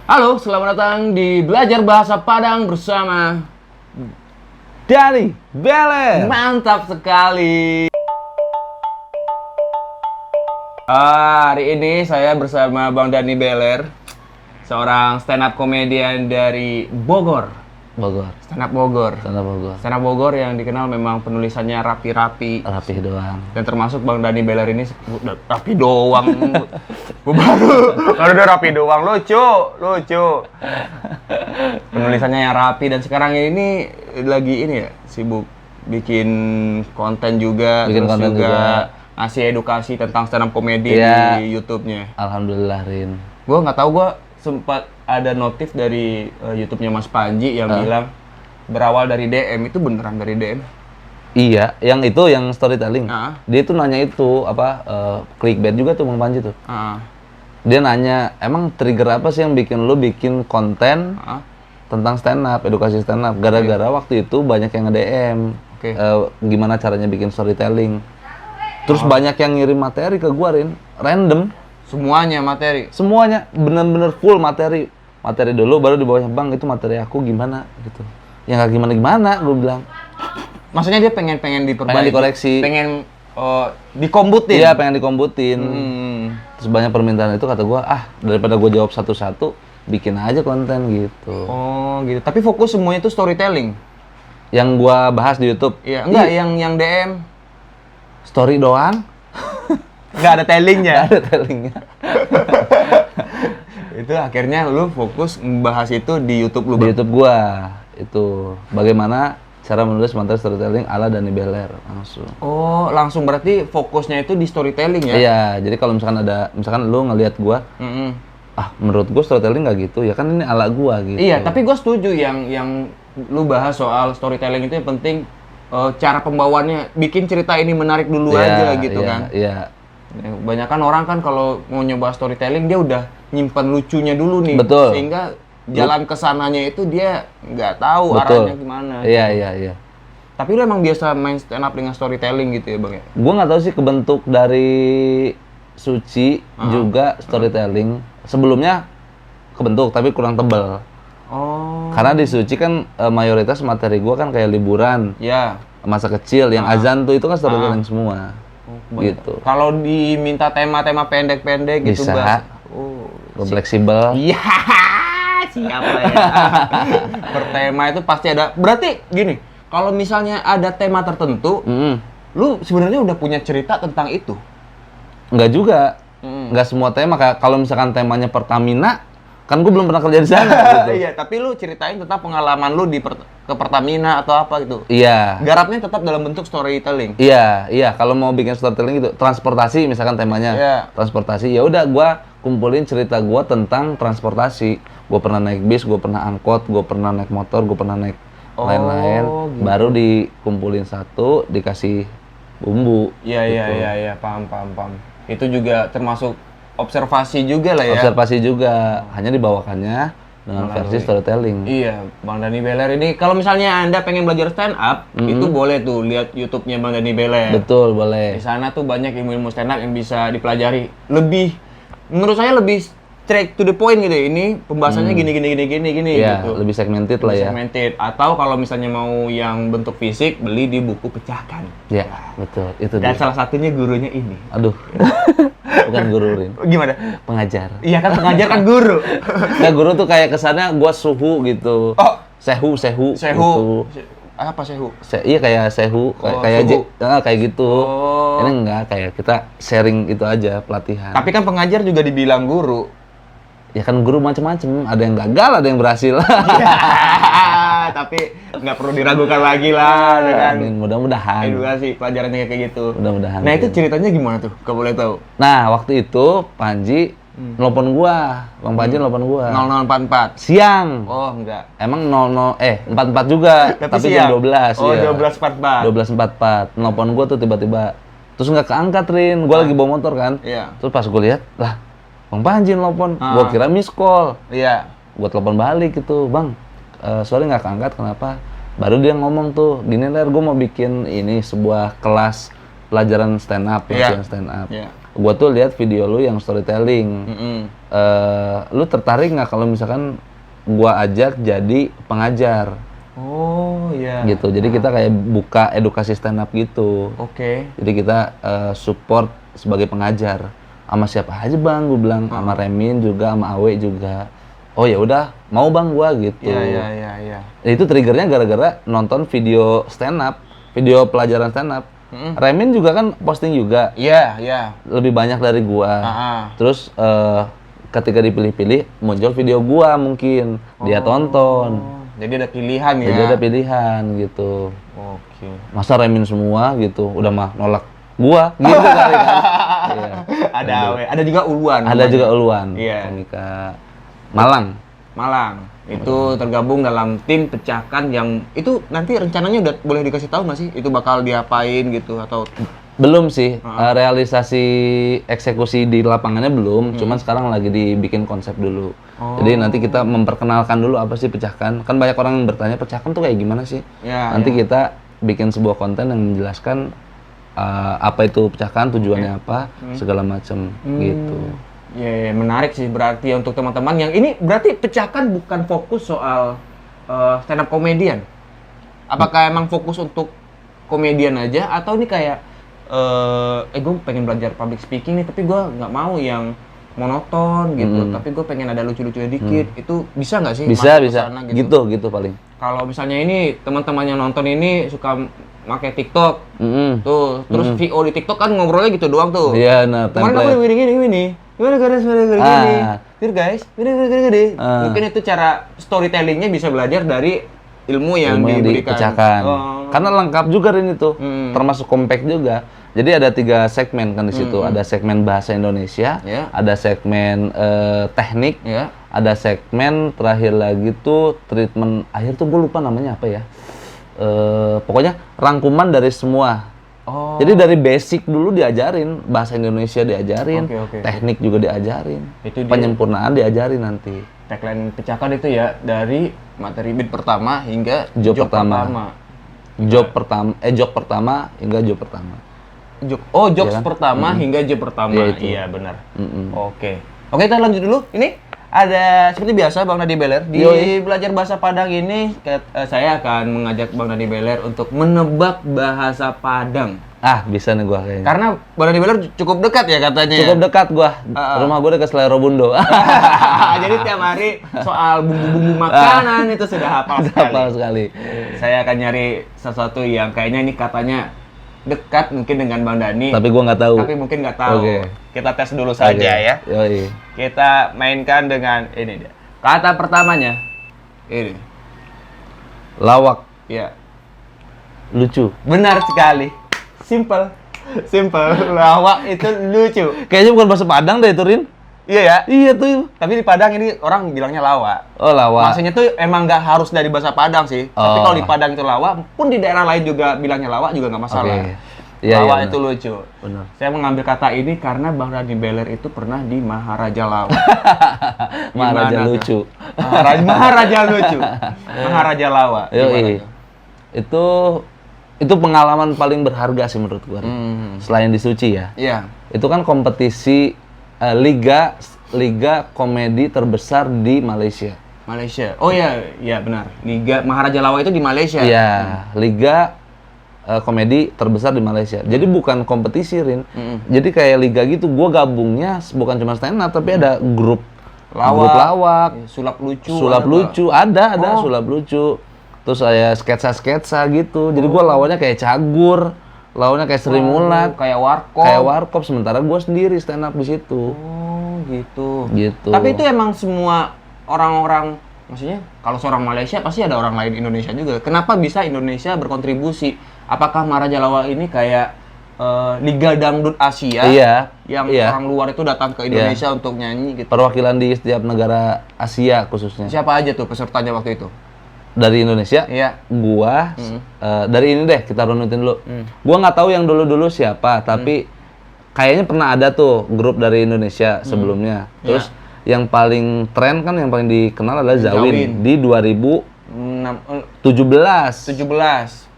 Halo, selamat datang di Belajar Bahasa Padang bersama Dani Beler. Mantap sekali. Hari ini saya bersama Bang Dani Beler, seorang stand up komedian dari Bogor. Stand up Bogor. Stand up Bogor yang dikenal memang penulisannya rapi-rapi. Rapih doang. Dan termasuk Bang Dani Beler ini rapi doang. baru udah rapi doang, lucu. Penulisannya yang rapi dan sekarang ini lagi ini ya, sibuk bikin konten juga, Bikin terus konten juga. ngasih edukasi tentang stand up comedy Iya. di YouTube-nya. Alhamdulillah, Rin. Gue nggak tahu, gue sempat ada notif dari YouTube-nya Mas Panji yang bilang berawal dari DM. Itu beneran dari DM? Iya, yang storytelling. Dia tuh nanya itu clickbait juga tuh Bang Panji tuh. Dia nanya, emang trigger apa sih yang bikin lu bikin konten tentang stand up, edukasi stand up? Gara-gara waktu itu banyak yang nge-DM. Gimana caranya bikin storytelling. Terus banyak yang ngirim materi ke gua, Rin. Random. Semuanya materi? Semuanya, bener-bener full materi. Materi dulu, baru di bawahnya, Bang, itu materi aku gimana? Gitu. Ya nggak gimana-gimana, gua bilang. Maksudnya dia pengen diperbaiki? Pengen dikoreksi. Pengen dikombutin? Iya, pengen dikombutin. Terus banyak permintaan itu, kata gua, daripada gua jawab satu-satu, bikin aja konten gitu. Oh gitu, tapi fokus semuanya itu storytelling? Yang gua bahas di YouTube? Iya, enggak, yang DM? Story doang. Nggak ada tellingnya? Nggak ada tellingnya. Itu akhirnya lu fokus membahas itu di YouTube lu, Bang? Di YouTube gua, itu bagaimana cara menulis materi storytelling ala Dani Beler, langsung. Oh, langsung berarti fokusnya itu di storytelling ya? Iya, jadi kalau misalkan lu ngelihat gua, menurut gua storytelling nggak gitu, ya kan ini ala gua gitu. Iya, tapi gua setuju yang lu bahas soal storytelling itu yang penting cara pembawaannya, bikin cerita ini menarik dulu aja gitu kan? Iya. Banyakan orang kan kalau mau nyoba storytelling dia udah nyimpan lucunya dulu nih. Betul. Sehingga jalan kesananya itu dia nggak tahu arahnya gimana. Iya. Tapi lu emang biasa main stand up dengan storytelling gitu ya, Bang ya? Gua nggak tahu sih kebentuk dari Suci juga storytelling. Sebelumnya kebentuk tapi kurang tebal. Oh. Karena di Suci kan mayoritas materi gua kan kayak liburan. Ya. Masa kecil, yang azan tuh itu kan storytelling semua. Gitu. Kalau diminta tema-tema pendek-pendek gitu, bisa. Fleksibel. Iya, siapa ya? Per tema itu pasti ada. Berarti gini, kalau misalnya ada tema tertentu, lu sebenarnya udah punya cerita tentang itu? Enggak juga. Enggak semua tema. Kalau misalkan temanya Pertamina, kan gue belum pernah kerja di sana. Gitu. Iya, tapi lu ceritain tentang pengalaman lu ke Pertamina atau apa gitu. Iya. Garapnya tetap dalam bentuk storytelling. Iya. Kalau mau bikin storytelling gitu, transportasi misalkan temanya. Transportasi, ya udah gue kumpulin cerita gue tentang transportasi. Gue pernah naik bis, gue pernah angkot, gue pernah naik motor, gue pernah naik lain-lain. Gitu. Baru dikumpulin satu, dikasih bumbu. Iya, paham. Itu juga termasuk observasi juga lah ya. Observasi juga, hanya dibawakannya dengan versi storytelling. Iya, Bang Dani Beler ini kalau misalnya Anda pengen belajar stand up, itu boleh tuh lihat YouTube-nya Bang Dani Beler. Betul, boleh. Di sana tuh banyak ilmu-ilmu stand up yang bisa dipelajari. Menurut saya lebih straight to the point gitu. Ini pembahasannya gini Iya, gitu. lebih segmented lah ya. Segmented. Atau kalau misalnya mau yang bentuk fisik, beli di buku pecahkan. Iya, betul. Itu Dan dia. salah satunya gurunya ini. Aduh. Bukan guru, Rin. Gimana? Pengajar. Iya kan, pengajar kan guru. Nah, guru tuh kayak kesannya gua suhu gitu. Oh. Sehu. Gitu. Apa sehu? Iya kayak sehu, kayak gitu. Ini enggak, kayak kita sharing itu aja, pelatihan. Tapi kan pengajar juga dibilang guru. Ya kan guru macam-macam, ada yang gagal, ada yang berhasil. Tapi nggak perlu diragukan lagi lah dengan mudah-mudahan edukasi pelajarannya kayak gitu. Mudah-mudahan. Nah, itu ceritanya gimana tuh? Kalau boleh tahu. Nah, waktu itu Panji nelpon gua, Bang Panji nelpon gua. 0044. Siang. Oh, enggak. Emang 44 juga, tapi jam 12. Oh, ya. 12.44. 12.44. Nelpon gua tuh tiba-tiba. Terus nggak keangkat, Rin. Gua lagi bawa motor kan. Iya. Terus pas gua lihat, lah, Bang Panji nelpon. Gua kira miss call. Iya. Gua telepon balik gitu, Bang. Sorry nggak keangkat, kenapa? Baru dia ngomong tuh, gini Ler, gua mau bikin ini sebuah kelas pelajaran stand up, stand up. gua tuh lihat video lu yang storytelling. Lu tertarik nggak kalau misalkan gua ajak jadi pengajar? Oh iya. Gitu. Jadi kita kayak buka edukasi stand up gitu. Oke. Jadi kita support sebagai pengajar. Sama siapa aja bang? Gue bilang sama Remin juga, sama Awe juga. Oh ya udah, mau bang gua gitu. Iya. Itu triggernya gara-gara nonton video stand up, video pelajaran stand up. Remin juga kan posting juga. Iya. Lebih banyak dari gua. Terus ketika dipilih-pilih muncul video gua mungkin dia tonton. Jadi ada pilihan ya. Jadi ada pilihan gitu. Oke. Masa Remin semua gitu, udah mah nolak gua gitu kali kan. Iya. Ada juga Uluan. Ada juga Uluan. Iya. Komika Malang. Itu tergabung dalam tim pecahkan yang itu nanti rencananya udah boleh dikasih tahu nggak sih? Itu bakal diapain gitu atau belum sih, realisasi eksekusi di lapangannya belum, cuman sekarang lagi dibikin konsep dulu. Jadi nanti kita memperkenalkan dulu apa sih pecahkan. Kan banyak orang yang bertanya pecahkan tuh kayak gimana sih? Nanti kita bikin sebuah konten yang menjelaskan apa itu pecahkan, tujuannya apa, segala macam gitu. Ya, menarik sih berarti untuk teman-teman yang ini berarti pecahkan bukan fokus soal stand up komedian. Apakah emang fokus untuk komedian aja atau ini kayak gue pengen belajar public speaking nih tapi gue nggak mau yang monoton gitu, tapi gue pengen ada lucu-lucunya dikit. Itu bisa nggak sih? Bisa gitu paling. Kalau misalnya ini teman-teman yang nonton ini suka pakai TikTok tuh, terus VO di TikTok kan ngobrolnya gitu doang tuh. Iya, nah kemarin aku gini gimana guys, here guys, gini. Mungkin itu cara storytellingnya bisa belajar dari ilmu yang diberikan. Dipecahkan. Karena lengkap juga ini tuh, termasuk compact juga. Jadi ada 3 segmen kan di situ. Ada segmen bahasa Indonesia, ada segmen teknik, ada segmen terakhir lagi tuh treatment akhir tuh gue lupa namanya apa ya. Pokoknya rangkuman dari semua. Jadi dari basic dulu diajarin, bahasa Indonesia diajarin, teknik juga diajarin, itu penyempurnaan diajarin nanti. Tagline pecahkan itu ya dari materi beat pertama hingga job pertama. Job pertama hingga job pertama. Jokes pertama hingga job pertama. Iya benar. Oke, kita lanjut dulu. Ini ada seperti biasa Bang Nadi Beler di belajar bahasa Padang ini saya akan mengajak Bang Nadi Beler untuk menebak bahasa Padang. Bisa nih gua kayaknya. Karena Bang Nadi Beler cukup dekat ya katanya. Cukup dekat gua. Rumah gua dekat Selero Bundo. Jadi tiap hari soal bumbu-bumbu makanan itu sudah hafal sekali. Saya akan nyari sesuatu yang kayaknya ini katanya dekat mungkin dengan Bang Dani. Tapi gua nggak tahu. Tapi mungkin nggak tahu. Kita tes dulu saja ya. Yoi. Kita mainkan dengan ini dia. Kata pertamanya ini. Lawak. Ya. Lucu. Benar sekali. Simple. Lawak itu lucu. Kayaknya bukan bahasa Padang deh itu, Rin. Iya ya? Iya tuh. Tapi di Padang ini orang bilangnya lawak. Oh, lawak. Maksudnya tuh emang nggak harus dari bahasa Padang sih. Tapi kalau di Padang itu lawak, pun di daerah lain juga bilangnya lawak juga nggak masalah. Lawak itu lucu. Benar. Saya mengambil kata ini karena Bang Nadi Beler itu pernah di Maharaja Lawak. Maharaja lucu. Maharaja lucu. Maharaja Lawak. Itu pengalaman paling berharga sih menurut gua. Selain di Suci ya. Iya. Itu kan kompetisi liga komedi terbesar di Malaysia. Oh iya benar. Liga Maharaja Lawak itu di Malaysia. Iya, liga komedi terbesar di Malaysia. Jadi bukan kompetisi, Rin. Jadi kayak liga gitu. Gua gabungnya bukan cuma stand up tapi ada grup lawak, sulap lucu. Ada sulap lucu. Terus saya sketsa gitu. Jadi gua lawannya kayak Cagur, lawannya kayak Sri Mulat, kayak warkop. Sementara gua sendiri stand up di situ. Oh, gitu. Tapi itu emang semua orang-orang, maksudnya kalau seorang Malaysia pasti ada orang lain Indonesia juga. Kenapa bisa Indonesia berkontribusi? Apakah Maharaja Lawak ini kayak Liga Dangdut Asia? Yang orang luar itu datang ke Indonesia untuk nyanyi gitu. Perwakilan di setiap negara Asia khususnya. Siapa aja tuh pesertanya waktu itu? Dari Indonesia? Iya. Gua dari ini deh kita runutin dulu. Gua nggak tahu yang dulu siapa, tapi kayaknya pernah ada tuh grup dari Indonesia sebelumnya. Terus yang paling tren kan, yang paling dikenal adalah Zawin di 2017.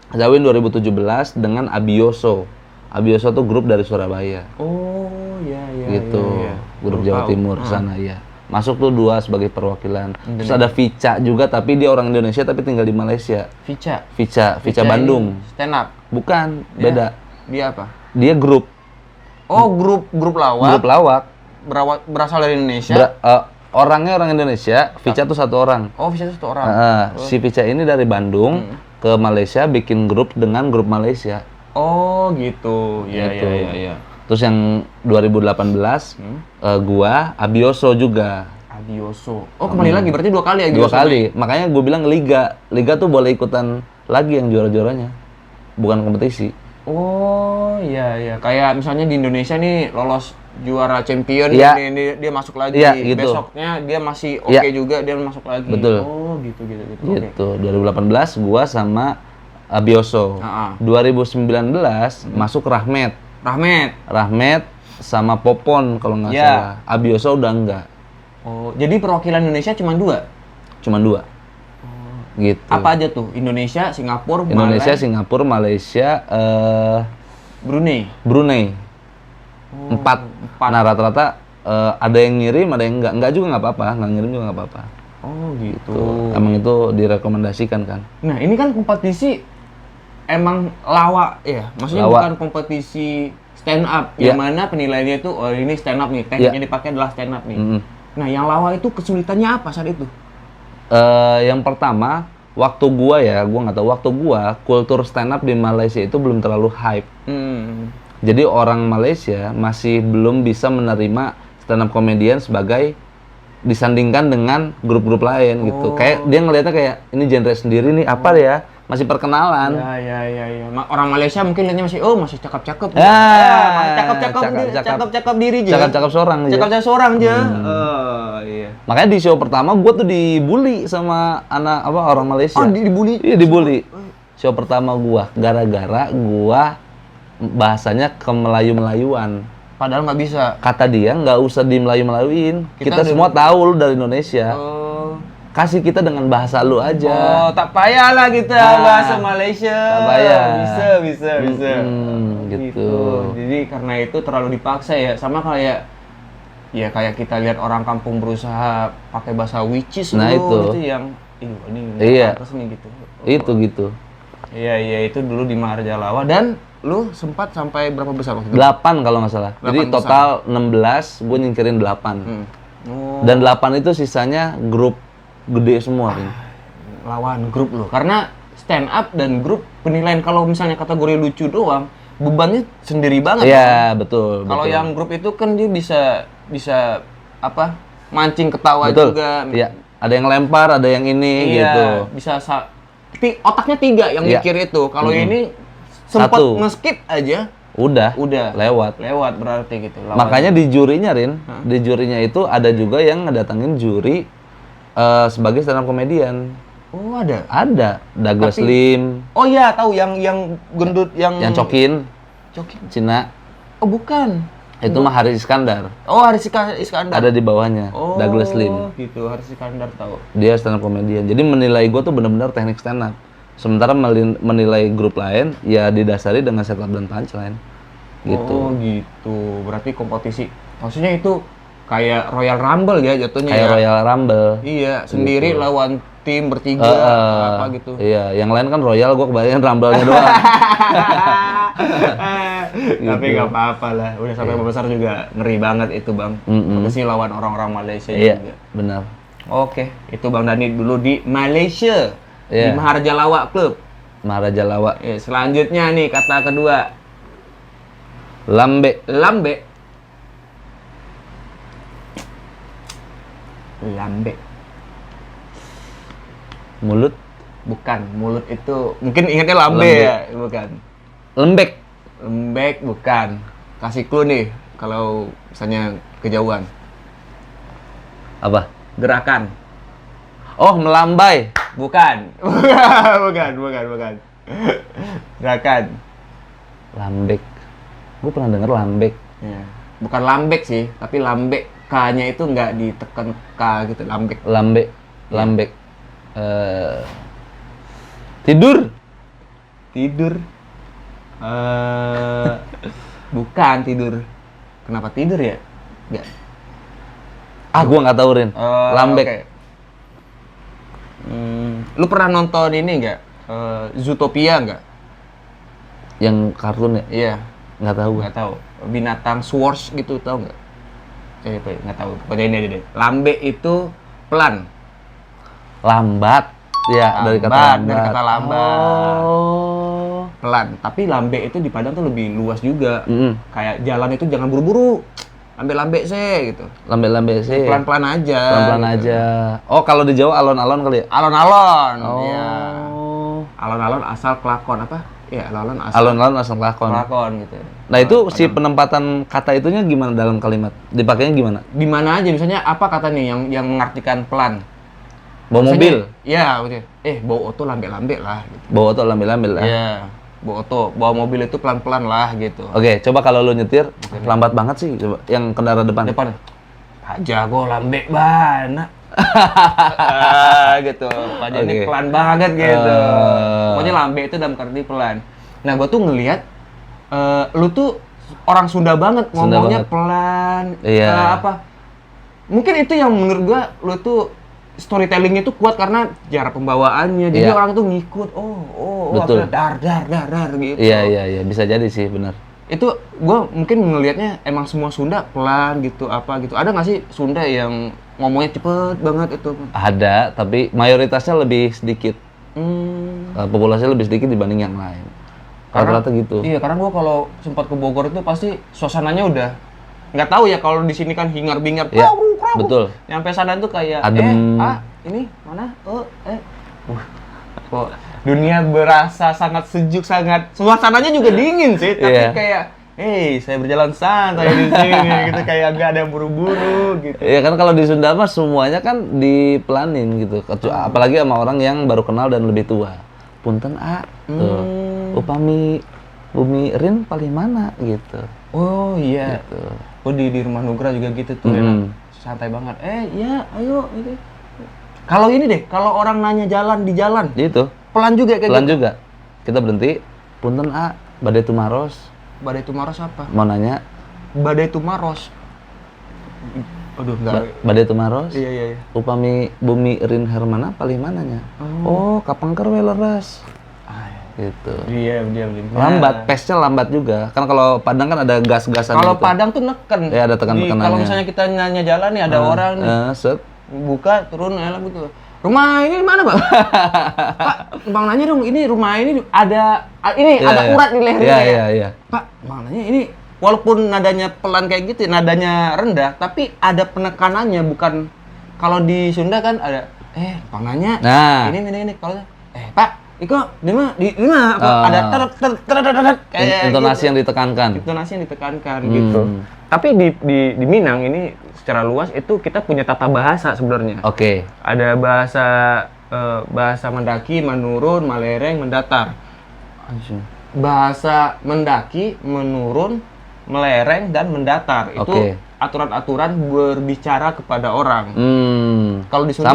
Zawin 2017 dengan Abioso. Abioso tuh grup dari Surabaya. Oh, iya. Gitu. Iya. Grup Jawa Timur sana ya. Masuk tuh 2 sebagai perwakilan. Terus ada Vica juga, tapi dia orang Indonesia tapi tinggal di Malaysia. Vica Bandung. Stand up? Bukan, beda. Dia apa? Dia grup. Oh, grup lawak. Grup lawak. Berasal dari Indonesia. Orangnya orang Indonesia, Vica tuh 1 orang. Oh, Vica tuh 1 orang. Si Vica ini dari Bandung ke Malaysia bikin grup dengan grup Malaysia. Oh, gitu. Iya. Terus yang 2018 gua Abioso juga. Abioso. Oh, kembali lagi berarti 2 kali ya? 2 kali. Makanya gue bilang liga. Liga tuh boleh ikutan lagi yang juara-juaranya. Bukan kompetisi. Oh, iya. Kayak misalnya di Indonesia nih lolos juara champion, dia masuk lagi. Gitu. Besoknya dia masih oke juga, dia masuk lagi. Betul. Oh, gitu. Gitu. 2018 gua sama Abioso. 2019 masuk Rahmat sama Popon kalau nggak salah. Abioso udah enggak. Oh, jadi perwakilan Indonesia cuma 2? Cuma 2. Gitu. Apa aja tuh? Indonesia, Singapura, Malaysia, Brunei. 4. Nah, rata-rata ada yang ngirim, ada yang enggak juga nggak apa-apa, nggak ngirim juga nggak apa-apa. Oh, gitu. Emang itu direkomendasikan kan. Nah, ini kan kompetisi emang lawak ya, maksudnya bukan kompetisi stand up yang mana penilaiannya itu ini stand up nih, tekniknya dipakai adalah stand up nih. Nah, yang lawak itu kesulitannya apa saat itu? Yang pertama, waktu gua nggak tahu waktu gua, kultur stand up di Malaysia itu belum terlalu hype. Jadi orang Malaysia masih belum bisa menerima stand up comedian sebagai disandingkan dengan grup-grup lain gitu. Kayak dia ngelihatnya kayak ini genre sendiri nih, apa ya? Masih perkenalan. Ya. Orang Malaysia mungkin lihatnya masih cakep-cakep. Cakep-cakep diri aja. Cakep-cakep seorang aja. Iya. Makanya di show pertama gue tuh dibully sama orang Malaysia. Oh, dibully? Iya, dibully. Show pertama gua gara-gara gua bahasanya ke Melayu-Melayuan. Padahal nggak bisa. Kata dia nggak usah di Melayu-Melayuin. Kita semua tahu lu dari Indonesia. Kasih kita dengan bahasa lu aja. Oh, tak payahlah kita bahasa Malaysia. Tak payah. Bisa. Gitu. Jadi karena itu terlalu dipaksa ya. Sama kayak kita lihat orang kampung berusaha pakai bahasa which is itu yang ini pantas nih gitu. Itu gitu. Iya, itu dulu di Maharjalawa. Dan lu sempat sampai berapa besar waktu itu? 8 kalau nggak salah. Jadi total 16, gue nyingkirin 8. Dan 8 itu sisanya grup gede semua kan. Lawan grup lo. Karena stand up dan grup penilaian kalau misalnya kategori lucu doang, bebannya sendiri banget. Iya, betul. Kalau yang grup itu kan dia bisa mancing ketawa juga. Iya. Ada yang lempar, ada yang ini gitu. Bisa otaknya 3 yang mikir itu. Kalau ini sempat nge-skip aja udah lewat berarti gitu. Makanya di jurinya di jurinya itu ada juga yang ngedatangin juri sebagai stand up comedian. Oh, ada. Douglas Lim. Oh iya, tahu yang gendut yang Cokin Cina. Oh, bukan. Itu mah Haris Iskandar. Oh, Haris Iskandar. Ada di bawahnya. Douglas Lim. Oh, gitu. Haris Iskandar tahu. Dia stand up comedian. Jadi menilai gue tuh benar-benar teknik stand up. Sementara menilai grup lain ya didasari dengan setup dan punchline. Gitu. Oh, gitu. Berarti kompetisi. Maksudnya itu kayak Royal Rumble ya jatuhnya. Kayak Royal Rumble. Iya, sendiri gitu. Lawan tim bertiga apa gitu. Iya, yang lain kan Royal, gua kebanyakan Rumble-nya doang. Gitu. Tapi nggak apa-apa lah. Udah sampai besar juga ngeri banget itu, Bang. Kompetisi lawan orang-orang Malaysia juga. Benar. Oke, itu Bang Dani dulu di Malaysia. Di Maharjalawa Club. Maharjalawa. Selanjutnya nih kata kedua. Lambe. Mulut? Bukan, mulut itu mungkin ingatnya lambe. Ya, bukan. Lembek bukan. Kasih clue nih kalau misalnya kejauhan. Apa? Gerakan. Oh, melambai. Bukan. bukan. Gerakan. Lambek. Gue pernah denger lambek. Ya. Bukan lambek sih, tapi lambek. K-nya itu nggak ditekan K gitu, lambek. Lambek. Tidur. Bukan tidur. Kenapa tidur ya? Enggak. Gua nggak tahu, Rin. Lambek. Okay. Lu pernah nonton ini nggak? Zootopia nggak? Yang kartun ya? Iya. Nggak tahu. Nggak tahu. Binatang Schwartz gitu, tahu nggak? Nggak tahu. Pokoknya ini deh. Lambe itu pelan. Lambat. Ya, dari kata lambat. Dari kata lambat. Oh. Pelan. Tapi lambe itu di Padang tuh lebih luas juga. Kayak jalan itu jangan buru-buru. Lambe-lambe sih gitu. Lambe-lambe sih. Pelan-pelan aja. Pelan-pelan gitu. aja. Oh, kalau di Jawa alon-alon kali ya? Alon-alon. Oh. Iya. Alon-alon asal kelakon apa? Iya, alon-alon asal kelakon. Kelakon gitu. Nah, itu si penempatan kata itunya gimana dalam kalimat? Dipakainya gimana? Di mana aja misalnya apa kata nih yang mengartikan pelan? Bawa mobil? Iya, betul. Bawa oto lambe-lambe lah gitu. Bawa oto lambe-lambe lah. Iya. Bawa oto, bawa mobil itu pelan-pelan lah gitu. Oke, coba kalau lu nyetir lambat banget sih, coba yang kendaraan depan. Pak Jago lambe bana. Gitu. Pak Jago ini pelan banget gitu. Pokoknya lambe itu dalam arti pelan. Nah, gua tuh ngelihat lu tuh orang Sunda banget, ngomongnya pelan. Iya. Mungkin itu yang menurut gua lu tuh storytellingnya tuh kuat karena cara pembawaannya. Jadi orang tuh ngikut. Betul. Dar gitu. Iya, bisa jadi sih, benar. Itu gua mungkin ngelihatnya emang semua Sunda pelan gitu gitu. Ada nggak sih Sunda yang ngomongnya cepet banget itu? Ada, tapi mayoritasnya lebih sedikit. Populasinya lebih sedikit dibanding yang lain. Rata-rata gitu. Iya, karena gua kalau sempat ke Bogor itu pasti suasananya udah nggak tahu ya, kalau di sini kan hingar-bingar. Ya, betul. Nyampe sana tuh kayak adem. Ini mana? Kok dunia berasa sangat sejuk, sangat suasananya juga dingin sih, tapi kayak saya berjalan santai di sini gitu, kayak nggak ada buru-buru gitu. Iya kan, kalau di Sunda mah semuanya kan dipelanin gitu. Apalagi sama orang yang baru kenal dan lebih tua. Punten tuh. Upami Bumi Rin paling mana gitu. Oh iya. Gitu. Di rumah Nugra juga gitu tuh, santai banget. Ya, ayo gitu. Kalau ini deh, kalau orang nanya jalan di jalan, gitu. Pelan juga kayak pelan gitu. Juga. Kita berhenti. Punten Badai Tumaros. Badai Tumaros apa? Mau nanya. Badai Tumaros. Aduh, enggak. Badai Tumaros. Iya. Upami Bumi Rin Hermana paling mananya? Kapangker we leres. Gitu. Iya. Lambat, pace-nya lambat juga. Kan kalau Padang kan ada gas-gasan gitu. Kalau Padang tuh neken. Ya, ada tekan-tekanannya. Kalau misalnya kita nanya jalan nih, ada orang nih. Set. Buka, turun, gitu. Rumah ini mana, Bang? Pak, Bang nanya dong, ini rumah ini ada urat di lehernya. Iya. Pak, Bang nanya ini walaupun nadanya pelan kayak gitu, nadanya rendah, tapi ada penekanannya, bukan kalau di Sunda kan ada Bang nanya. Nah. Ini kalau Pak Iko, di mana? Ada kayak intonasi gitu. Yang ditekankan. Intonasi yang ditekankan gitu. Tapi di Minang ini secara luas itu kita punya tata bahasa sebenarnya. Oke. Ada bahasa Mendaki, Menurun, Melereng, Mendatar. Bahasa Mendaki, Menurun, Melereng, dan Mendatar. Itu aturan-aturan berbicara kepada orang. Kalau di Sunda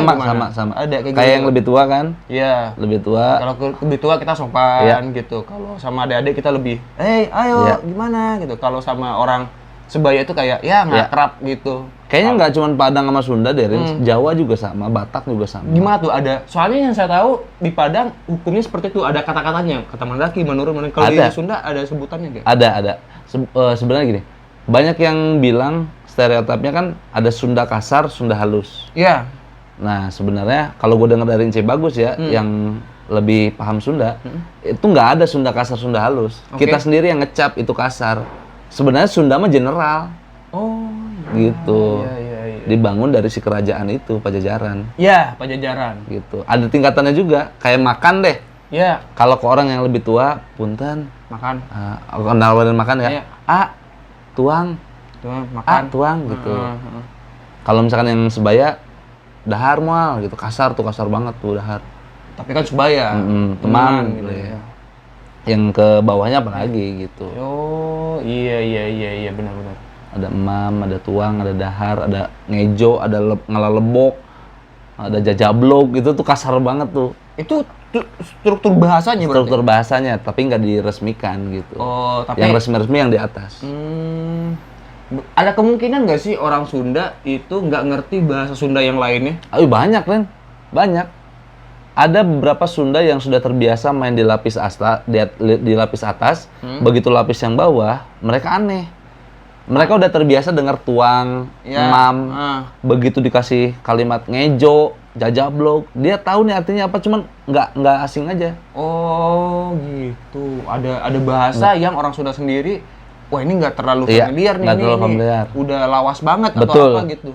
sama. Ada kayak gitu. Yang lebih tua kan? Iya. Lebih tua. Kalau lebih tua kita sopan gitu. Kalau sama adik-adik kita lebih, ayo gimana gitu. Kalau sama orang sebaya itu kayak ngakrab gitu. Kayaknya nggak cuma Padang sama Sunda deh, Jawa juga sama, Batak juga sama. Gimana tuh ada? Soalnya yang saya tahu di Padang hukumnya seperti itu, ada kata-katanya, kata Mendaki, Menurun. Kalau di Sunda ada sebutannya nggak? Ada. Sebenarnya gini. Banyak yang bilang stereotipnya kan ada Sunda kasar, Sunda halus. Iya. Nah sebenarnya kalau gue dengar dari Ince Bagus ya, yang lebih paham Sunda, itu nggak ada Sunda kasar, Sunda halus. Kita sendiri yang ngecap itu kasar. Sebenarnya Sunda mah general. Gitu. Iya. Dibangun dari si kerajaan itu, Pajajaran. Iya, Pajajaran. Gitu. Ada tingkatannya juga, kayak makan deh. Iya. Kalau ke orang yang lebih tua, punten. Makan. Nawarin makan ya. Tuang makan. Tuang gitu. Kalau misalkan yang sebaya dahar mual gitu, kasar banget tuh dahar. Tapi kan sebaya. Teman gitu ya. Yang ke bawahnya apalagi gitu. Iya benar. Ada emam, ada tuang, ada dahar, ada ngejo, ada ngalalebok, ada jajablok, itu tuh kasar banget tuh. Itu struktur bahasanya berarti? Struktur bahasanya, tapi nggak diresmikan gitu. Oh, tapi... Yang resmi-resmi yang di atas. Ada kemungkinan nggak sih orang Sunda itu nggak ngerti bahasa Sunda yang lainnya? Ayo banyak, Ren. Banyak. Ada beberapa Sunda yang sudah terbiasa main di lapis atas, begitu lapis yang bawah, mereka aneh. Mereka udah terbiasa dengar tuang, mam, begitu dikasih kalimat ngejo, jajablok, dia tahu nih artinya apa, cuman nggak asing aja. Oh gitu. Ada bahasa yang orang Sunda sendiri, wah ini nggak terlalu familiar nih, familiar. Udah lawas banget. Betul. Atau apa gitu.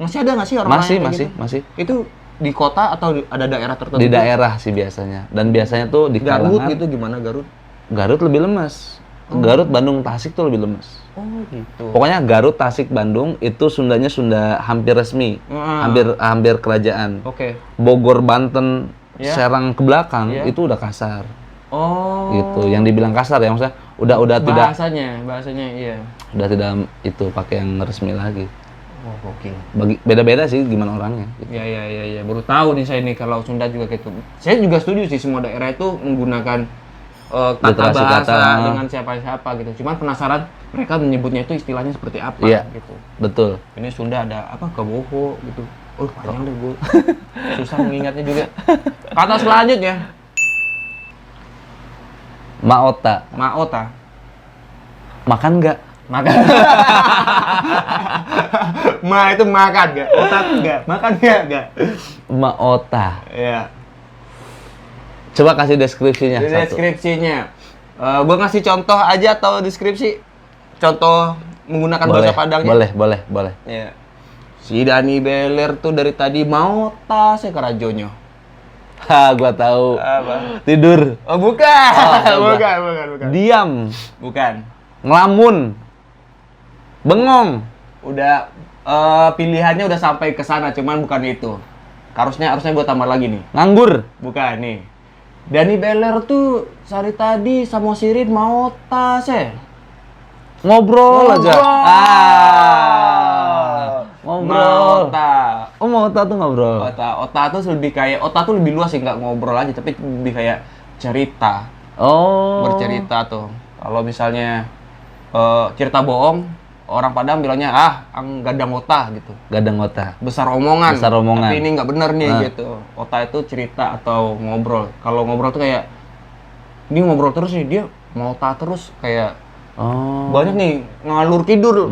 Masih ada nggak sih orang lain masih. Itu di kota atau ada daerah tertentu? Di daerah sih biasanya. Dan biasanya tuh di Garut gitu gimana Garut? Garut lebih lemes. Garut, Bandung, Tasik tuh lebih lemes. Oh gitu. Pokoknya Garut, Tasik, Bandung itu Sundanya Sunda hampir resmi, hampir kerajaan. Oke. Bogor, Banten, Serang ke belakang itu udah kasar. Oh. Gitu. Yang dibilang kasar ya maksudnya udah tidak. Bahasanya iya. Udah tidak itu pakai yang resmi lagi. Oh oke. Beda-beda sih gimana orangnya. Gitu. Iya. Baru tahu nih saya nih kalau Sunda juga gitu. Saya juga setuju sih semua daerah itu menggunakan tata bahasa dengan siapa-siapa gitu. Cuman penasaran mereka menyebutnya itu istilahnya seperti apa gitu. Betul. Ini Sunda ada apa Keboho gitu. Oh panjang deh gue. Susah mengingatnya juga. Kata selanjutnya. Maota. Makan nggak? Makan. Itu makan nggak? Otak nggak? Makan nggak? Maota. Iya. Coba kasih deskripsinya. Deskripsinya. Gue ngasih contoh aja atau deskripsi? Contoh menggunakan bahasa Padangnya. Boleh. Ya. Si Dani Beler tuh dari tadi mau tas ya kerajonyo. Gua tahu. Apa? Tidur. Oh, bukan. Bukan. Diam. Bukan. Ngelamun. Bengong. Udah pilihannya udah sampai ke sana, cuman bukan itu. Harusnya gue tambah lagi nih. Nganggur. Bukan nih. Dani Beler tuh sehari tadi sama Sirin mau tas ya. Ngobrol aja. Ngobrol. Ota tuh ngobrol. Ota tuh lebih kayak tuh lebih luas sih, nggak ngobrol aja, tapi lebih kayak cerita. Oh. Bercerita tuh. Kalau misalnya cerita bohong, orang Padang bilangnya gadang ota gitu. Gadang ota. Besar omongan. Tapi ini nggak bener nih gitu. Ota itu cerita atau ngobrol. Kalau ngobrol tuh kayak ini ngobrol terus nih, dia mau ota terus kayak banyak nih ngalur tidur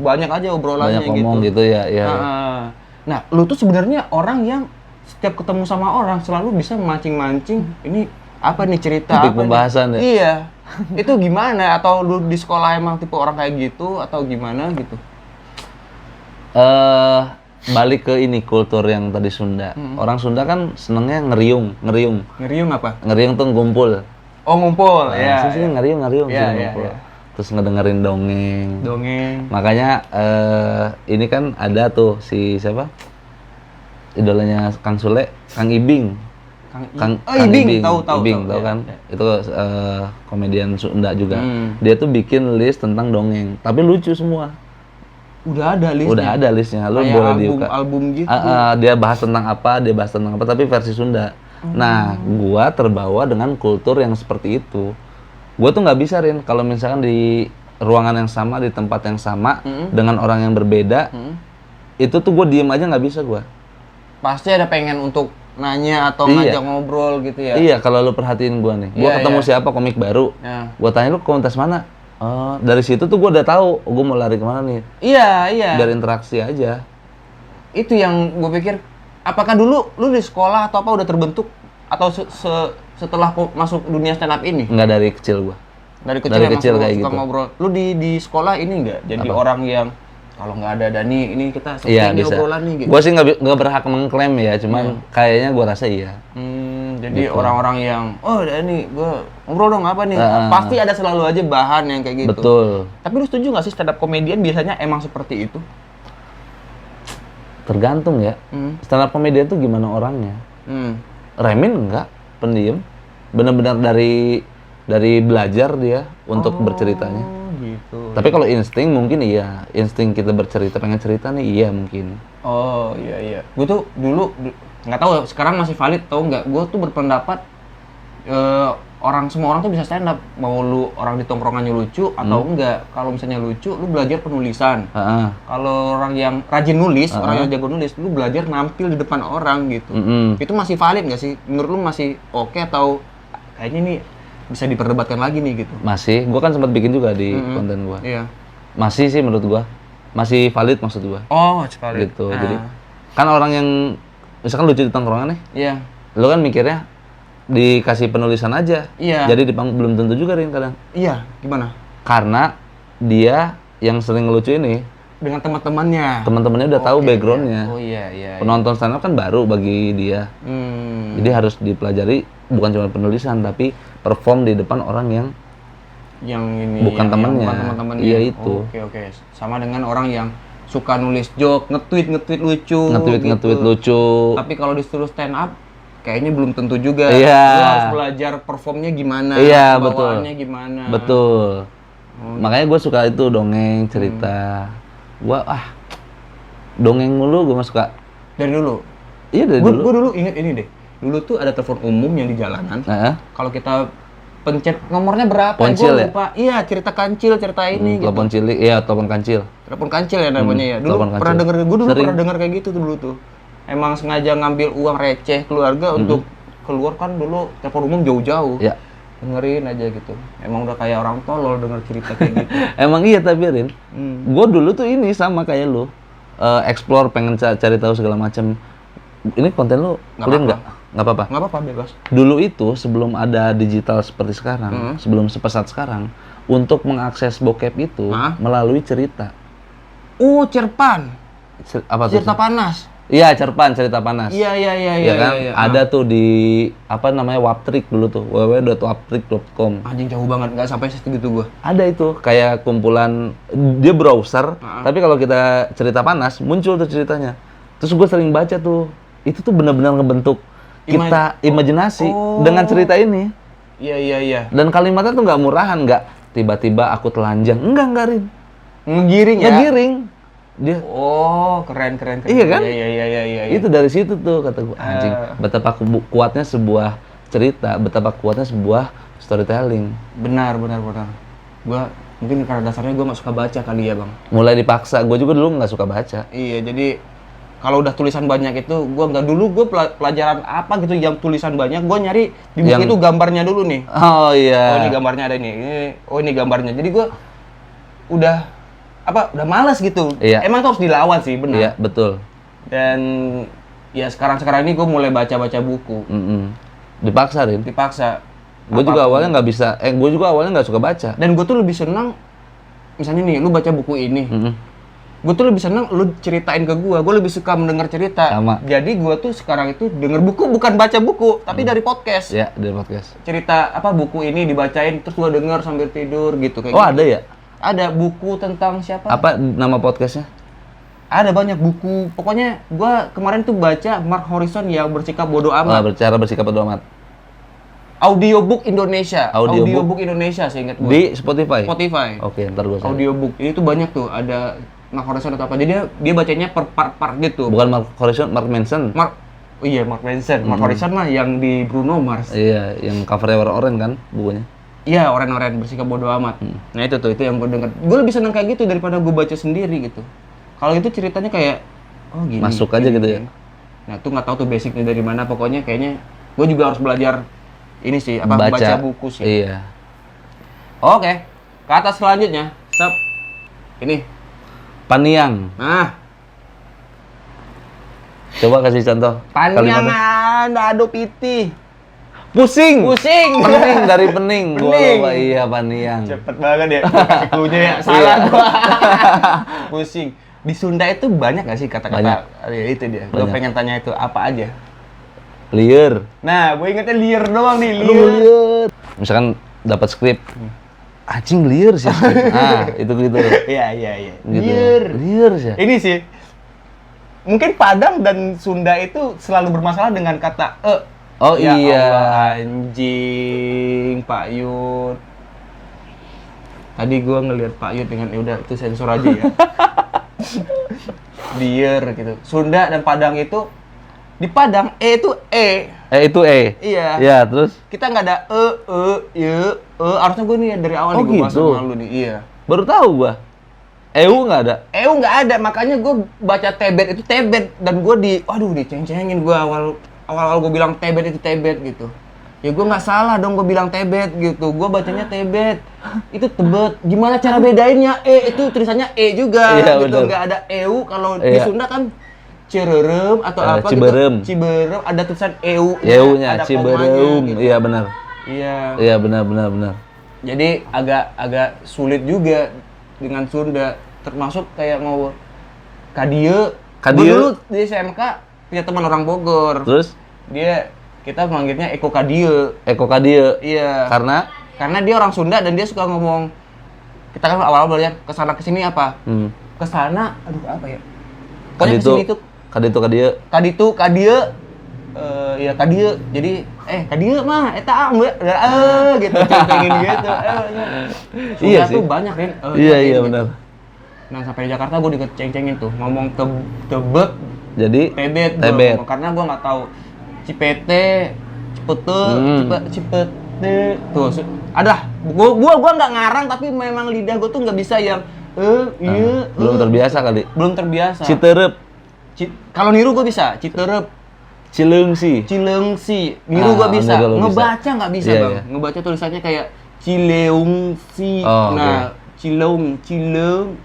banyak aja obrolannya banyak ngomong gitu ya. Nah, lu tuh sebenarnya orang yang setiap ketemu sama orang selalu bisa mancing-mancing ini apa nih cerita topik pembahasan ya. Iya. Itu gimana? Atau lu di sekolah emang tipe orang kayak gitu atau gimana gitu? Balik ke ini kultur yang tadi Sunda. Orang Sunda kan senengnya ngeriung. Ngeriung apa? Ngeriung tuh ngumpul. Oh, ngumpul. Ya. Sih ngeriung ngumpul. Terus ngedengerin dongeng. Makanya ini kan ada tuh si siapa? Idolanya Kang Sule, Kang Ibing. Kang Ibing tahu kan? Ya. Itu komedian Sunda juga. Dia tuh bikin list tentang dongeng, tapi lucu semua. Udah ada listnya. Lu kayak boleh dibuka. Album gitu. Dia bahas tentang apa, tapi versi Sunda. Nah, gua terbawa dengan kultur yang seperti itu. Gua tuh nggak bisa, Rin, kalau misalkan di ruangan yang sama, di tempat yang sama, dengan orang yang berbeda, itu tuh gua diem aja nggak bisa gua. Pasti ada pengen untuk nanya atau ngajak ngobrol gitu ya? Iya, kalau lu perhatiin gua nih. Gua ketemu siapa komik baru, gua tanya lu komunitas mana? Dari situ tuh gua udah tahu, gua mau lari kemana nih. Iya. Biar interaksi aja. Itu yang gua pikir, apakah dulu lu di sekolah atau apa udah terbentuk? Atau setelah masuk dunia stand up ini? Enggak, dari kecil gua. Dari kecil kayak suka gitu. Ngobrol. Lu di sekolah ini enggak jadi orang yang kalau nggak ada Dani ini kita seperti obrolan nih gitu. Gua sih nggak berhak mengklaim ya, cuman kayaknya gua rasa iya. Jadi gitu. Orang-orang yang Dani, gua ngobrol dong apa nih? Pasti ada selalu aja bahan yang kayak gitu. Betul. Tapi lu setuju nggak sih stand up comedian biasanya emang seperti itu? Tergantung ya. Stand up comedian tuh gimana orangnya. Remin enggak, pendiam. Benar-benar dari belajar dia untuk berceritanya. Gitu. Tapi kalau insting mungkin insting kita bercerita, pengen cerita nih mungkin. Oh iya. Gue tuh dulu nggak tahu sekarang masih valid atau enggak. Gue tuh berpendapat semua orang tuh bisa stand up, mau lu orang di tongkrongannya lucu atau enggak. Kalau misalnya lucu, lu belajar penulisan. Kalau orang yang rajin nulis, orang yang jago nulis, lu belajar nampil di depan orang gitu. Itu masih valid nggak sih? Menurut lu masih oke atau kayaknya nih bisa diperdebatkan lagi nih gitu? Masih, gua kan sempat bikin juga di konten gua. Iya. Masih sih menurut gua, masih valid maksud gua. Oh, masih valid. Gitu. Jadi kan orang yang misalkan lucu di tongkrongan nih, iya. Lu kan mikirnya dikasih penulisan aja. Iya. Jadi di panggung belum tentu juga Rin kadang. Iya, gimana? Karena dia yang sering ngelucu ini Dengan teman-temannya. Teman-temannya udah tahu backgroundnya. Oh iya. Penonton stand up kan baru bagi dia. Jadi harus dipelajari bukan cuma penulisan tapi perform di depan orang yang ini bukan temannya. Bukan teman-temannya. Iya itu. Oke. Sama dengan orang yang suka nulis joke, nge-tweet lucu. Nge-tweet lucu. Tapi kalau disuruh stand up kayaknya belum tentu juga. Iya. Lu harus belajar performnya gimana, iya, bawaannya gimana. Betul. Makanya gue suka itu dongeng, cerita. Gue dongeng mulu gue suka. Dari dulu? Iya dari dulu. Gue dulu inget ini deh. Dulu tuh ada telepon umum yang di jalanan. Kalau kita pencet nomornya berapa? Poncil gue lupa. Iya, cerita kancil, cerita ini. Telepon gitu. cilik, iya telepon kancil. Telepon kancil ya namanya ya. Dulu pernah denger, gue dulu pernah denger kayak gitu tuh dulu tuh. Emang sengaja ngambil uang receh keluarga untuk keluar kan dulu telepon umum jauh-jauh. Iya. Dengerin aja gitu. Emang udah kayak orang tolol denger cerita kayak gitu. Emang iya tapi Rin, gue dulu tuh ini sama kayak lu, explore pengen cari tahu segala macam. Ini konten lu kuliah nggak? Nggak apa-apa. Nggak apa-apa bebas. Dulu itu sebelum ada digital seperti sekarang, sebelum sepesat sekarang, untuk mengakses bokep itu melalui cerita. Oh cerpan. Apa tuh? Cerita panas. Iya, cerpan, cerita panas. Iya kan? Iya. Ada tuh di apa namanya Waptrik dulu tuh, www.waptrik.com. Anjing jauh banget, nggak sampai segitu gua. Ada itu kayak kumpulan dia browser, tapi kalau kita cerita panas muncul tuh ceritanya. Terus gue sering baca tuh, itu tuh benar-benar ngebentuk kita imajinasi dengan cerita ini. Iya. Dan kalimatnya tuh nggak murahan, nggak tiba-tiba aku telanjang, enggak Rin. Ngegiring ya? Ngegiring. Dia keren. Iya kan? Iya. Itu dari situ tuh kata gue anjing, betapa kuatnya sebuah cerita, betapa kuatnya sebuah storytelling. Benar. Gua mungkin karena dasarnya gua nggak suka baca kali ya, Bang. Mulai dipaksa, gue juga dulu nggak suka baca. Iya, jadi kalau udah tulisan banyak itu gua nggak dulu pelajaran apa gitu yang tulisan banyak, gua nyari di buku itu gambarnya dulu nih. Oh iya. Oh, ini gambarnya ada nih. Ini gambarnya. Jadi gua udah malas gitu. Iya. Emang itu harus dilawan sih, benar. Iya, betul. Dan ya sekarang ini gue mulai baca buku. Dipaksa, Rin. Dipaksa. Gue juga awalnya nggak bisa. Gue juga awalnya nggak suka baca. Dan gue tuh lebih senang, misalnya nih, lu baca buku ini. Gue tuh lebih senang lu ceritain ke gue. Gue lebih suka mendengar cerita. Sama. Jadi gue tuh sekarang itu denger buku, bukan baca buku, tapi dari podcast. Iya, dari podcast. Cerita buku ini dibacain, terus gue denger sambil tidur gitu kayak. Oh gitu. Ada ya? Ada buku tentang siapa? Apa nama podcastnya? Ada banyak buku. Pokoknya gue kemarin tuh baca Mark Horizon yang bersikap bodoh amat. Cara bersikap bodoh amat. Audiobook Indonesia. Audiobook Indonesia seingat gue. Di Spotify? Spotify. Oke, ntar gue cari. Audiobook. Ini tuh banyak tuh. Ada Mark Horizon atau apa. Jadi dia bacanya per part gitu. Bukan Mark Horizon, Mark Manson. Mark Manson. Mark Horizon mah yang di Bruno Mars. Iya, yang covernya warna oranye kan bukunya. Iya, oren-oren bersikap bodoh amat. Nah itu yang gue denger. Gue lebih seneng kayak gitu daripada gue baca sendiri gitu. Kalau itu ceritanya kayak, gini. Masuk aja gitu ya. Nah tuh nggak tahu tuh basicnya dari mana. Pokoknya kayaknya gue juga harus belajar ini sih, baca buku sih. Iya. Oke, ke atas selanjutnya. Stop. Ini. Paniang. Nah. Coba kasih contoh. Paniangan, ado piti. Pusing. Pening dari pening. Gua iya paniang. Cepet banget ya. Kasih cluenya ya. Salah gua. Pusing. Di Sunda itu banyak gak sih kata-kata itu dia? Gue pengen tanya itu apa aja? Liar. Nah, gue ingetnya liar doang nih, liar. Misalkan dapat skrip. Anjing liar sih skrip. Nah, itu gitu. Iya. Gitu. Liar sih. Ini sih. Mungkin Padang dan Sunda itu selalu bermasalah dengan kata Oh ya iya. Allah, anjing, Pak Yud. Tadi gue ngelihat Pak Yud dengan udah itu sensor aja ya. Liar gitu. Sunda dan Padang itu Di Padang E itu E. Itu E. Iya. Iya, terus Kita nggak ada harusnya gue nih dari awal nih gue bahas gitu. sama lu nih. Iya. Baru tahu gua. EU nggak ada. EU nggak ada, makanya gue baca tebet itu tebet dan gue diceng-cengin gue awal gue bilang tebet itu tebet gitu. Ya gue nggak salah dong gue bilang tebet gitu. Gue bacanya tebet. Itu tebet. Gimana cara bedainnya? Itu tulisannya E juga Iya, gitu. bener. Nggak ada EU. Kalau di Iya. Sunda kan Ciberem atau apa Ciberem. gitu. Ciberem ada tulisan EU. EU-nya ada Ciberem. komanya, gitu. Iya benar. Iya. Iya benar. Jadi agak sulit juga dengan Sunda, termasuk kayak mau Kadie. Gue dulu di SMK punya teman orang Bogor. Terus Kita manggilnya Eko Kadie. Eko Kadie. Iya. Karena dia orang Sunda dan dia suka ngomong, kita kan awal-awal belajar kesana kesini apa? Kesana, aduh apa ya? Pokoknya kesini tuh. Kadie. Ya Kadie. Jadi Kadie mah eta gitu cengcengin gitu. Iya Sunda tuh sih. banyak kan. Iya gitu. benar. Nah sampai di Jakarta gue diceng-cengin tuh ngomong tebet, Jadi tebet. Gua ngomong, karena gue nggak tahu Cipete, Cipete tuh. Ada. Gua nggak ngarang tapi memang lidah gue tuh nggak bisa yang belum terbiasa kali. Belum terbiasa. Citerep. Kalau niru gue bisa, Citerep. Cileungsi. Niru gue bisa. Niru lo Ngebaca nggak bisa, Iya, Bang. iya. Ngebaca tulisannya kayak Cileungsi. Oh, nah, Cileung.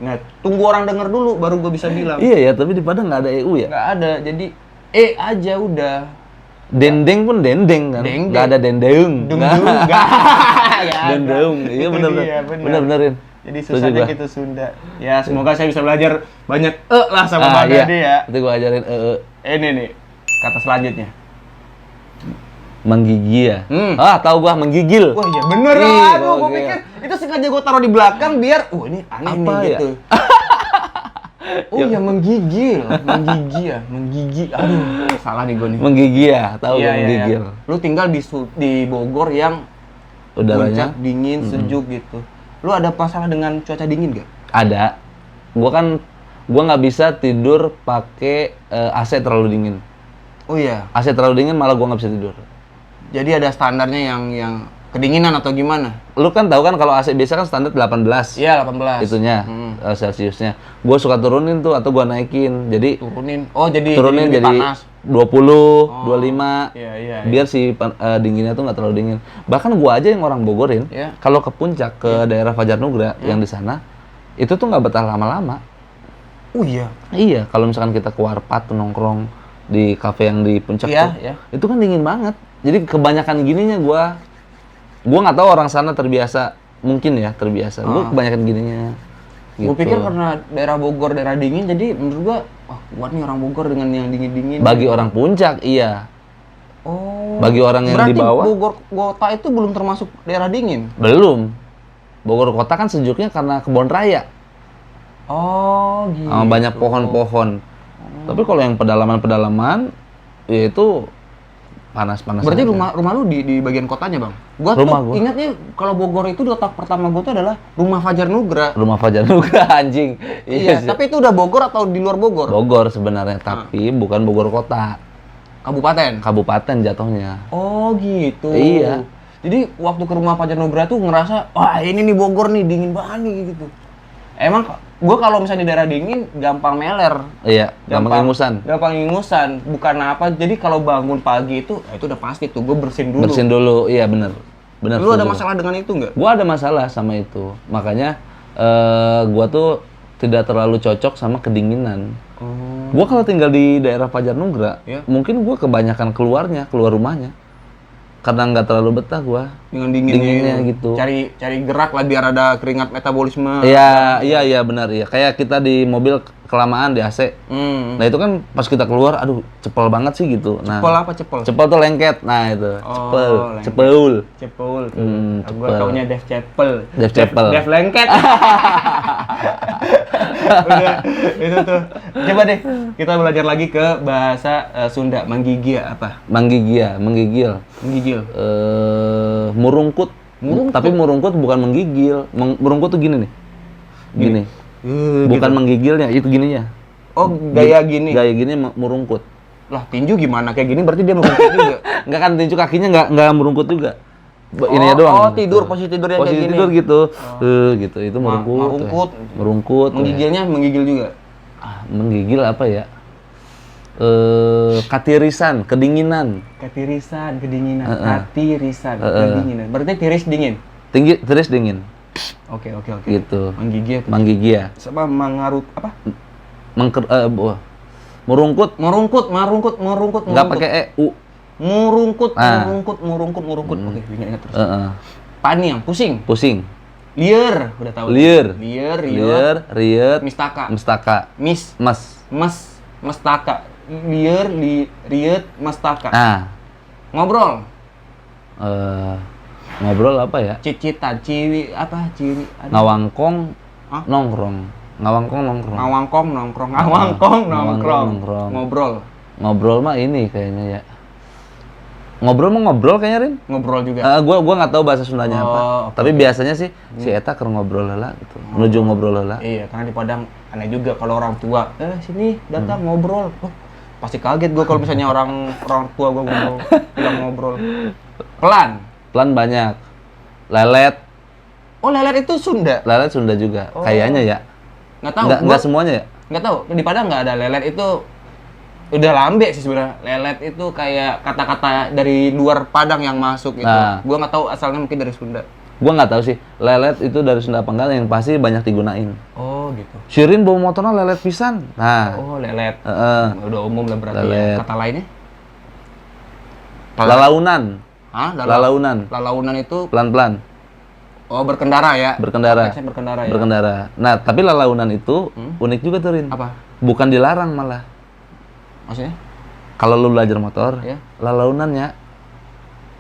Nah, tunggu orang denger dulu baru gue bisa bilang. Iya ya, tapi di Padang nggak ada EU ya? Nggak ada, jadi aja udah. Dendeng pun dendeng kan? Dendeng. Nggak ada dendeung. Nggak. Dendeung. Iya Itu dia, bener-benerin. Jadi susahnya gitu Sunda. Ya, semoga saya bisa belajar banyak lah sama Bang iya. Dani ya. Itu gua ajarin Ini nih, kata selanjutnya. menggigil ya. Tahu gua menggigil. Wah iya bener. Aduh, gue pikir itu sengaja gue taruh di belakang biar, ini aneh Apa nih ya? gitu. Oh iya menggigil. Aduh, salah nih gue nih. Menggigil ya, tahu Iya, menggigil. Lu tinggal di Bogor yang Udaranya puncak dingin, sejuk gitu. Lu ada masalah dengan cuaca dingin gak? ada. Gua nggak bisa tidur pakai AC terlalu dingin. Oh iya. AC terlalu dingin malah gua nggak bisa tidur. Jadi ada standarnya yang kedinginan atau gimana? Lu kan tahu kan kalau AC biasa kan standar 18. Iya, 18. Itunya Celciusnya. Gua suka turunin tuh atau gua naikin. Jadi Turunin. Oh, jadi turunin lebih jadi panas. 20, 25. Iya. Biar si dinginnya tuh nggak terlalu dingin. Bahkan gua aja yang orang Bogorin, Iya. kalau ke puncak ke daerah Fajar Nugra yang di sana, itu tuh nggak betah lama-lama. Oh iya. Iya, kalau misalkan kita ke Warpat tuh nongkrong di kafe yang di puncak Iya, tuh, iya. itu kan dingin banget. Jadi kebanyakan gininya gua nggak tahu orang sana terbiasa, mungkin ya terbiasa. Gua kebanyakan gininya. Gitu. Gue pikir karena daerah Bogor daerah dingin, jadi menurut gua, kuat nih orang Bogor dengan yang dingin-dingin. Bagi orang puncak, iya. Oh. Bagi orang yang di bawah, Berarti Bogor kota itu belum termasuk daerah dingin? belum. Bogor kota kan sejuknya karena kebun raya. Oh, gitu. Banyak pohon-pohon. Tapi kalau yang pedalaman-pedalaman, ya itu panas-panas. Berarti aja. rumah lu di bagian kotanya, Bang? Gua Rumah tuh gua. ingatnya kalau Bogor itu letak pertama gua tuh adalah rumah Fajar Nugra. Rumah Fajar Nugra anjing. Iya, sih. tapi itu udah Bogor atau di luar Bogor? Bogor sebenarnya, tapi bukan Bogor kota. Kabupaten. Kabupaten jatuhnya. Oh, gitu. Iya. Jadi waktu ke rumah Fajar Nugra tuh ngerasa, wah ini nih Bogor nih dingin banget nih gitu. Emang gua kalau misalnya di daerah dingin gampang meler. Iya, gampang ingusan. Gampang ingusan, bukan apa. Jadi kalau bangun pagi itu udah pasti tuh gue bersin dulu. Bersin dulu, iya bener. Bener. Lu ada setuju. masalah dengan itu nggak? Gua ada masalah sama itu. Makanya gua tuh tidak terlalu cocok sama kedinginan. Oh. Gua kalau tinggal di daerah Fajar Nugra, Iya. mungkin gua kebanyakan keluar rumahnya. Karena nggak terlalu betah gua. Dengan dinginnya gitu. Cari gerak lah biar ada keringat metabolisme. Iya benar ya. Kayak kita di mobil kelamaan di AC. Hmm. Nah itu kan pas kita keluar, aduh cepel banget sih gitu. Nah, Cepel apa cepel? cepel tuh lengket. Nah itu, cepel, lengket. cepel. Cepel. Gue cepel. taunya Dev Cepel. Dev Cepel. Dev lengket. Udah, itu tuh. Coba deh kita belajar lagi ke bahasa Sunda. Menggigil apa? Menggigil. Menggigil. Murungkut. Tapi murungkut bukan menggigil. Murungkut tuh gini nih. Gini. Bukan menggigilnya, itu gininya. Oh, gaya gini. Gaya gini murungkut. Lah tinju gimana kayak gini berarti dia merungkut juga. Enggak kan tinju kakinya enggak merungkut juga. Ininya doang. Oh, tidur, posisi tidur yang posisi kayak gini. tidur gitu. Gitu. Itu merungkut. Merungkut. Menggigilnya menggigil juga. Menggigil apa ya? Katirisan, kedinginan. Katirisan, kedinginan. Katirisan, kedinginan. Berarti tiris dingin. Tiris dingin. Oke. Gitu. Menggigil. Menggigil. Sama mengarut apa? Merungkut. Enggak pakai u. Merungkut. Oke, ingat terus. Paniang, pusing. Liar, udah tahu. Liar, riet, mistaka. Mestaka. Liar, riet, mestaka. Ngobrol. Ngobrol apa ya? Cicitan, ciri. Ngawangkong, nongkrong. Ngobrol mah ini kayaknya ya. Ngobrol kayaknya, Rin. Ngobrol juga. Gua nggak tahu bahasa Sundanya apa. Okay. Tapi biasanya sih si eta keur ngobrol heula gitu. Menuju ngobrol heula. Iya, karena di Padang aneh juga kalau orang tua, sini datang ngobrol. Pasti kaget gua kalau misalnya orang tua gua bilang ngobrol. Pelan banyak. Lelet. Oh, lelet itu Sunda. Lelet Sunda juga. Kayaknya ya. Nggak tahu. Nggak semuanya ya? Nggak tahu. Di Padang nggak ada lelet itu. Udah lambe sih sebenarnya. Lelet itu kayak kata-kata dari luar Padang yang masuk gitu. Gua nggak tahu asalnya, mungkin dari Sunda. Gua nggak tahu sih. Lelet itu dari Sunda apa enggak, yang pasti banyak digunain. Oh gitu. Shirin bawa motornya lelet pisan. Oh, lelet. Udah umum lah berarti. Lelet. Ya. Kata lainnya? Lalaunan. Lalaunan itu pelan-pelan. Oh, berkendara ya. Berkendara. Berkendara ya. Berkendara. Nah, tapi lalaunan itu unik juga tuh, Rin. Apa? Bukan dilarang malah. Maksudnya? Kalau lu belajar motor, ya? Lalaunan ya.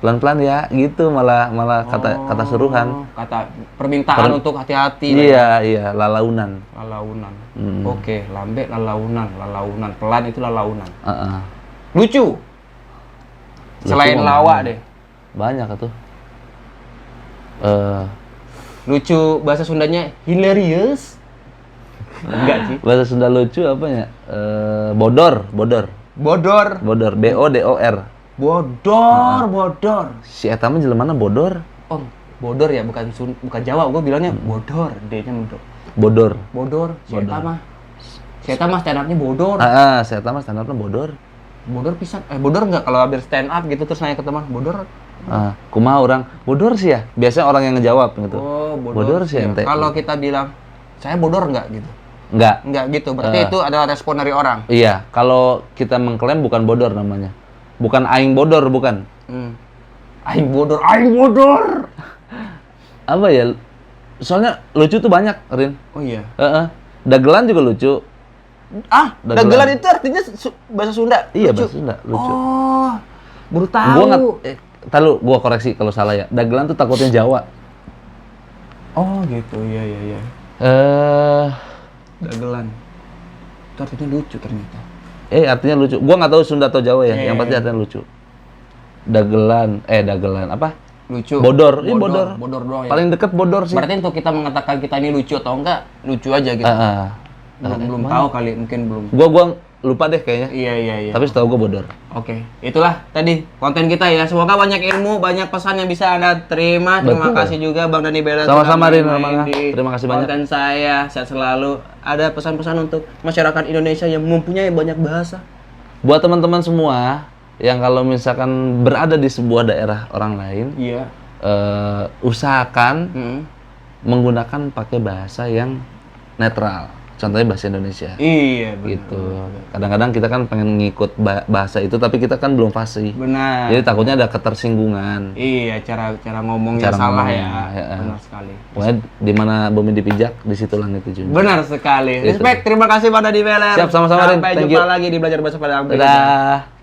Pelan-pelan ya, gitu malah kata suruhan. Kata permintaan untuk hati-hati. Iya, lalaunan. Oke, lambe lalaunan. Pelan itu lalaunan. Lucu. Selain lawa deh. Banyak tuh. Lucu bahasa Sundanya hilarious. Enggak sih. Bahasa Sunda lucu apa ya? Bodor. BODOR. BODOR. Bodor. Si eta mah jelemana bodor. Oh, bodor ya, bukan Jawa. Gue bilangnya bodor, D-nya mendok. Bodor. Si eta mah stand up-nya bodor. Si eta mah stand up-nya bodor. Bodor pisan. Bodor enggak kalau habis stand up gitu terus nanya ke teman, bodor. Kumaha orang bodor sih ya. Biasanya orang yang ngejawab gitu. Oh, bodor sih ente. Kalau kita bilang saya bodor enggak gitu. Enggak gitu. Berarti itu adalah respon dari orang. Iya, kalau kita mengklaim bukan bodor namanya. Bukan aing bodor, bukan. Aing bodor. Apa ya? Soalnya lucu tuh banyak, Rin. Oh iya. Dagelan juga lucu. Dagelan itu artinya bahasa Sunda. Iya, bahasa Sunda, lucu. Oh. Baru tahu. Gua koreksi kalau salah ya. Dagelan tuh takutnya Jawa. Oh, gitu. Iya. Dagelan. Itu artinya lucu ternyata. Artinya lucu. Gua nggak tahu Sunda atau Jawa ya. Yang pasti artinya lucu. Dagelan apa? Lucu. Bodor doang ya. Paling deket bodor sih. Berarti untuk kita mengatakan kita ini lucu atau enggak, lucu aja gitu. Belum tahu kali, mungkin belum. Gua lupa deh kayaknya. Iya. Tapi setahu gua bodor. Oke, itulah tadi konten kita ya. Semoga banyak ilmu, banyak pesan yang bisa Anda terima. Terima kasih juga Bang Dani Beler. Sama-sama, Rin. Terima kasih banyak. Konten saya, sehat selalu. Ada pesan-pesan untuk masyarakat Indonesia yang mempunyai banyak bahasa. Buat teman-teman semua yang kalau misalkan berada di sebuah daerah orang lain, usahakan menggunakan pakai bahasa yang netral. Contohnya bahasa Indonesia. Iya, benar. Gitu. Kadang-kadang kita kan pengen ngikut bahasa itu, tapi kita kan belum fasih. Benar. Jadi takutnya ada ketersinggungan. Iya, cara ngomongnya salah ya. Benar sekali. Pokoknya di mana bumi dipijak, di situ langit dijunjung. Benar sekali. Respect. Terima kasih Pak Dani Beler. Siap, sama-sama, Rin. Sampai jumpa lagi di Belajar Bahasa Padang. Dadah.